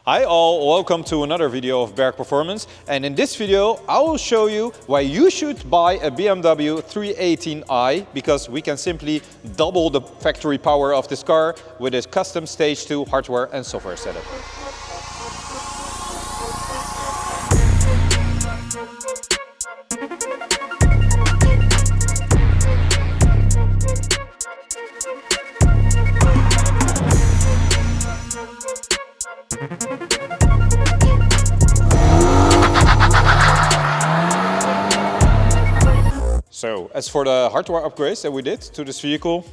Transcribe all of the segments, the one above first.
Hi all, welcome to another video of Berg Performance, and in this video I will show you why you should buy a BMW 318i, because we can simply double the factory power of this car with a custom Stage 2 hardware and software setup. So, as for the hardware upgrades that we did to this vehicle,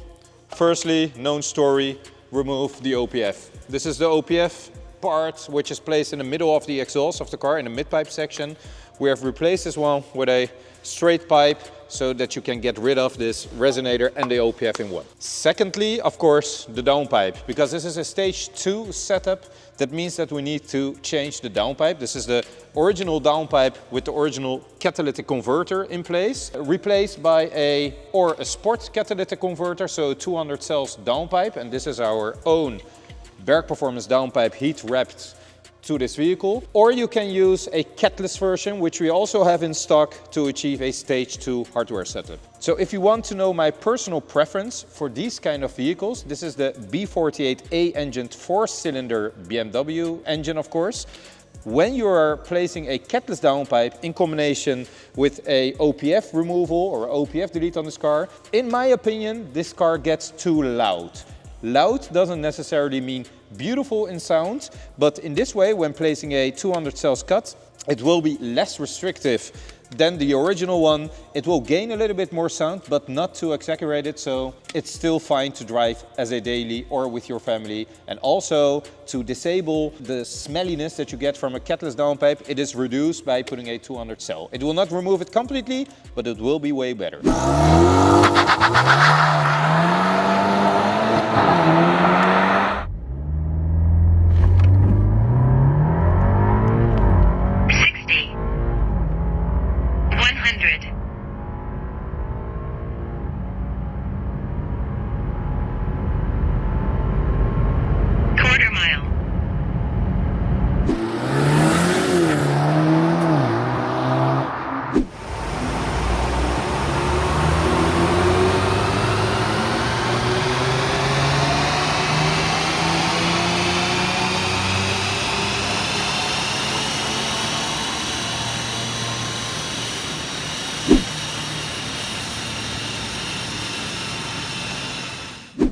firstly, known story, remove the OPF. This is the OPF part which is placed in the middle of the exhaust of the car in the mid-pipe section. We have replaced this one with a straight pipe so that you can get rid of this resonator and the OPF in one. Secondly, of course, the downpipe, because this is a Stage 2 setup. That means that we need to change the downpipe. This is the original downpipe with the original catalytic converter in place, replaced by a sport catalytic converter, so 200 cells downpipe, and this is our own Berg Performance downpipe heat wrapped to this vehicle. Or you can use a catless version, which we also have in stock to achieve a Stage 2 hardware setup. So if you want to know my personal preference for these kind of vehicles, this is the B48A engined 4-cylinder BMW engine, of course. When you are placing a catless downpipe in combination with a OPF removal or OPF delete on this car, in my opinion, this car gets too loud. Loud doesn't necessarily mean beautiful in sound, but in this way, when placing a 200 cells cut, it will be less restrictive than the original one. It will gain a little bit more sound, but not too exaggerated, so it's still fine to drive as a daily or with your family. And also to disable the smelliness that you get from a catless downpipe, it is reduced by putting a 200 cell. It will not remove it completely, but it will be way better.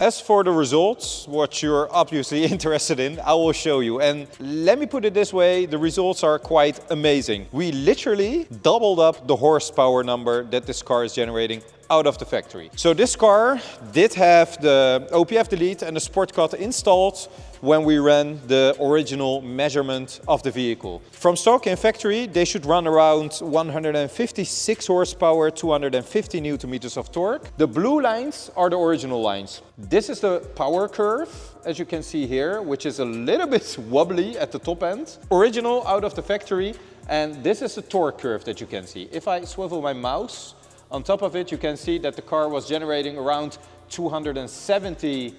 As for the results, what you're obviously interested in, I will show you. And let me put it this way, the results are quite amazing. We literally doubled up the horsepower number that this car is generating out of the factory. So this car did have the OPF delete and the sport cut installed when we ran the original measurement of the vehicle. From stock in factory, they should run around 156 horsepower, 250 Newton meters of torque. The blue lines are the original lines. This is the power curve, as you can see here, which is a little bit wobbly at the top end. Original out of the factory, and this is the torque curve that you can see. If I swivel my mouse on top of it, you can see that the car was generating around 270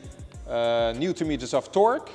Newton meters of torque,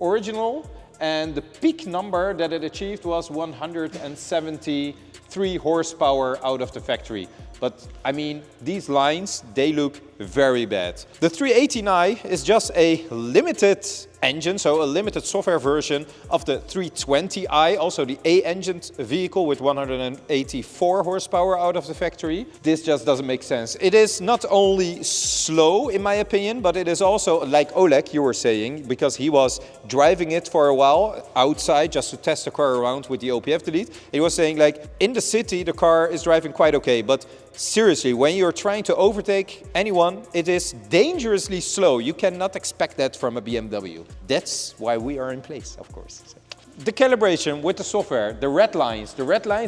original, and the peak number that it achieved was 173 horsepower out of the factory. But I mean, these lines, they look very bad. The 318i is just a limited engine, so a limited software version of the 320i, also the A-engined vehicle with 184 horsepower out of the factory. This just doesn't make sense. It is not only slow, in my opinion, but it is also, like Oleg, you were saying, because he was driving it for a while outside just to test the car around with the OPF delete. He was saying, like, in the city, the car is driving quite okay, but seriously, when you're trying to overtake anyone, it is dangerously slow. You cannot expect that from a BMW. That's why we are in place, of course. The calibration with the software, the red lines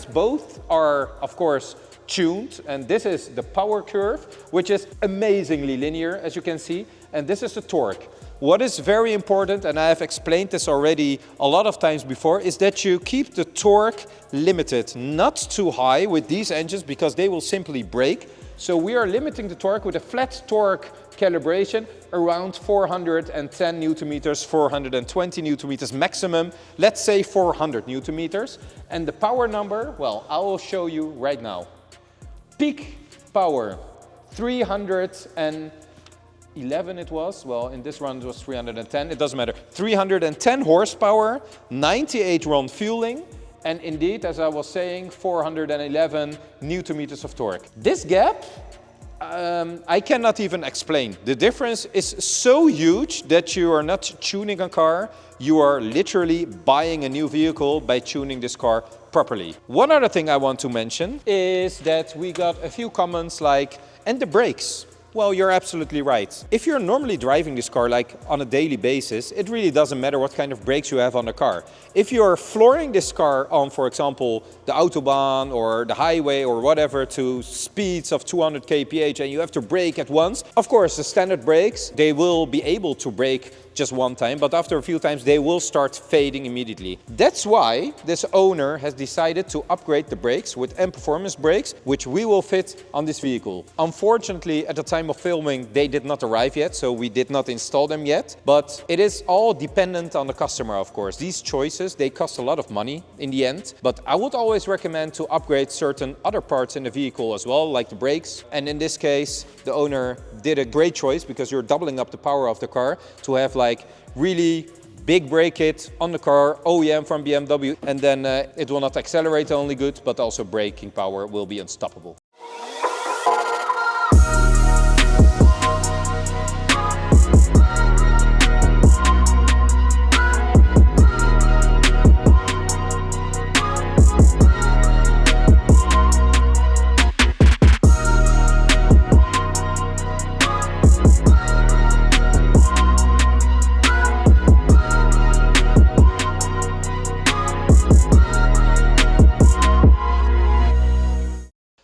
both are, of course, tuned, and this is the power curve, which is amazingly linear, as you can see, and this is the torque. what is very important, and I have explained this already a lot of times before, is that you keep the torque limited, not too high with these engines because they will simply break. So we are limiting the torque with a flat torque calibration around 410 Newton meters, 420 Newton meters maximum, let's say 400 Newton meters. And the power number, well, I will show you right now. Peak power, 311 it was, well in this run it was 310, it doesn't matter. 310 horsepower, 98 RON fueling, and indeed, as I was saying, 411 Newton meters of torque. This gap, I cannot even explain. The difference is so huge that you are not tuning a car, you are literally buying a new vehicle by tuning this car properly. One other thing I want to mention is that we got a few comments like, and the brakes. Well, you're absolutely right. If you're normally driving this car like on a daily basis, it really doesn't matter what kind of brakes you have on the car. If you're flooring this car on, for example, the Autobahn or the highway or whatever to speeds of 200 kph and you have to brake at once, of course, the standard brakes, they will be able to brake just one time, but after a few times they will start fading immediately. That's why this owner has decided to upgrade the brakes with M Performance brakes, which we will fit on this vehicle. Unfortunately, at the time of filming, they did not arrive yet, so we did not install them yet, but it is all dependent on the customer, of course. These choices, they cost a lot of money in the end, but I would always recommend to upgrade certain other parts in the vehicle as well, like the brakes. And in this case, the owner did a great choice because you're doubling up the power of the car to have like really big brake kit on the car, OEM from BMW, and then it will not accelerate only good, but also braking power will be unstoppable.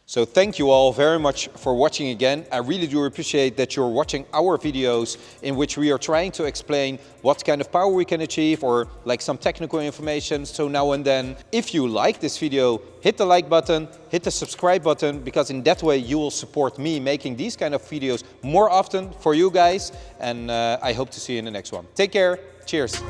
So thank you all very much for watching again. I really do appreciate that you're watching our videos in which we are trying to explain what kind of power we can achieve or like some technical information so now and then. If you like this video, hit the like button, hit the subscribe button, because in that way you will support me making these kind of videos more often for you guys. And I hope to see you in the next one. Take care. Cheers.